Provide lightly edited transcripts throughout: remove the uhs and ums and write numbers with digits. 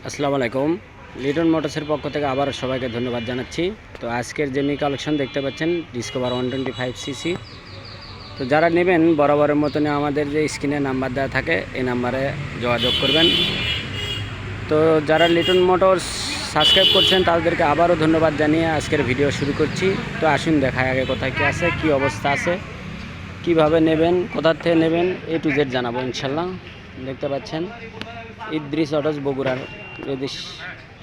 আসসালামু আলাইকুম। লিটন মোটরসের পক্ষ থেকে আবার সবাইকে ধন্যবাদ জানাচ্ছি। তো আজকের যে মি কালেকশন দেখতে পাচ্ছেন ডিসকভার 125cc। তো যারা নেবেন বরাবরের মতনই আমাদের যে স্ক্রিনে নাম্বার দেওয়া থাকে এই নাম্বারে যোগাযোগ করবেন। তো যারা লিটন মোটরস সাবস্ক্রাইব করছেন তাদেরকে আবারও ধন্যবাদ জানিয়ে আজকের ভিডিও শুরু করছি। তো আসুন দেখায় আগে কোথায় কী আছে, কী অবস্থা আছে, কিভাবে নেবেন, কোথার থেকে নেবেন, A to Z জানাবো ইনশাল্লাহ। দেখতে পাচ্ছেন ইদ্রিস অটোস বগুড়ার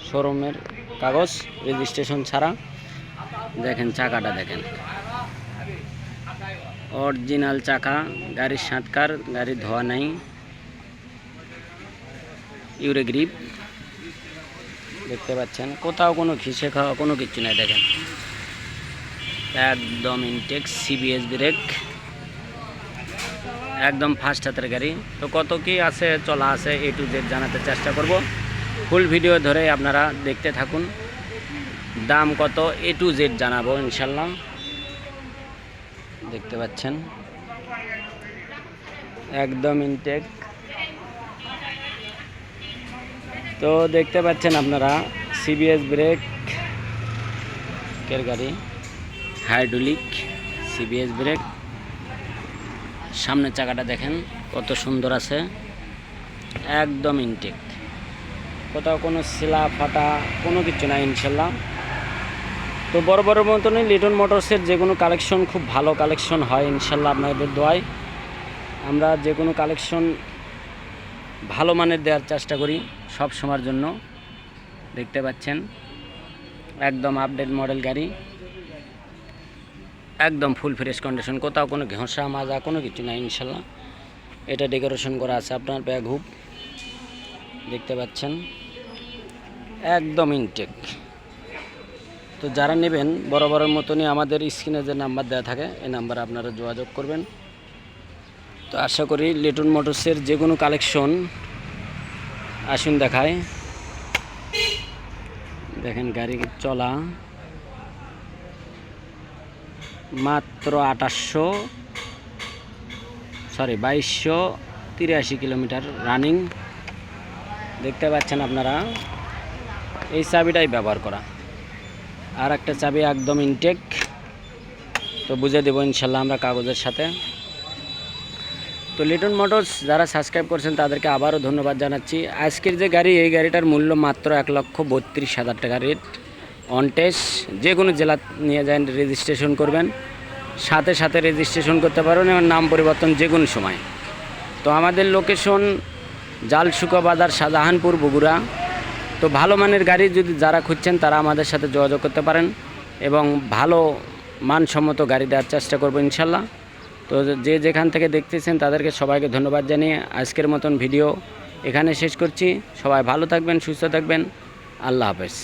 শোরুমের কাগজ, রেজিস্ট্রেশন ছাড়া। দেখেন চাকাটা, দেখেন অরিজিনাল চাকা, গাড়ির সাঁতকার, গাড়ির ধোয়া নাই, ইউরে গ্রিপ দেখতে পাচ্ছেন, কোথাও কোনো ঘিসে খাওয়া কোনো কিছু নাই। দেখেন একদম ইনটেক, CBS ব্রেক, একদম ফাস্ট হাতের গাড়ি। তো কত কি আছে চলা আছে A to Z জানাতে চেষ্টা করব। ফুল ভিডিও ধরে আপনারা দেখতে থাকুন। দাম কত A to Z জানাবো ইনশাল্লাহ। দেখতে পাচ্ছেন একদম ইনটেক। তো দেখতে পাচ্ছেন আপনারা CBS ব্রেক এর গাড়ি, হাইড্রোলিক CBS ব্রেক। সামনের চাকাটা দেখেন কত সুন্দর আছে, একদম ইনটেক, কোথাও কোনো শিলা ফাটা কোনো কিছু নাই ইনশাল্লাহ। তো বড় বড় মতনই লিটন মোটরসের যে কোনো কালেকশন খুব ভালো কালেকশন হয় ইনশাল্লাহ। আপনাদের দোয়ায় আমরা যে কোনো কালেকশন ভালো মানের দেওয়ার চেষ্টা করি সব সময়ের জন্য। দেখতে পাচ্ছেন একদম আপডেট মডেল গাড়ি, একদম ফুল ফ্রেশ কন্ডিশন, কোথাও কোনো ঘষা মাজা কোনো কিছু নাই ইনশাল্লাহ। এটা ডেকোরেশন করা আছে আপনার ব্যাগ হুপ, দেখতে পাচ্ছেন একদম ইনটেক। তো যারা নেবেন বরাবরের মতনই আমাদের স্ক্রিনে যে নাম্বার দেওয়া থাকে এই নাম্বারে আপনারা যোগাযোগ করবেন। তো আশা করি লিটন মোটরসের যে কোনো কালেকশন আসুন দেখায়। দেখেন গাড়ি চলা মাত্র 2283 কিলোমিটার রানিং। দেখতে পাচ্ছেন আপনারা এই চাবিটাই ব্যবহার করা, আর একটা চাবি একদম ইনটেক। তো বুঝে দেবো ইনশাল্লাহ আমরা কাগজের সাথে। তো লিটন মোটরস যারা সাবস্ক্রাইব করছেন তাদেরকে আবারও ধন্যবাদ জানাচ্ছি। আজকের যে গাড়ি, এই গাড়িটার মূল্য মাত্র 1,32,000 টাকা রেট। অন টেস্ট যে কোনো জেলা নিয়ে যান, রেজিস্ট্রেশন করবেন, সাথে সাথে রেজিস্ট্রেশন করতে পারবেন এবং নাম পরিবর্তন যে কোনো সময়। তো আমাদের লোকেশন জালসুকা বাজার, শাহজাহানপুর, বগুড়া। তো ভালো মানের গাড়ি যদি যারা খুঁজছেন তারা আমাদের সাথে যোগাযোগ করতে পারেন এবং ভালো মানসম্মত গাড়ি দেওয়ার চেষ্টা করবো ইনশাল্লাহ। তো যে যেখান থেকে দেখতেছেন তাদেরকে সবাইকে ধন্যবাদ জানিয়ে আজকের মতন ভিডিও এখানে শেষ করছি। সবাই ভালো থাকবেন, সুস্থ থাকবেন, আল্লাহ হাফেজ।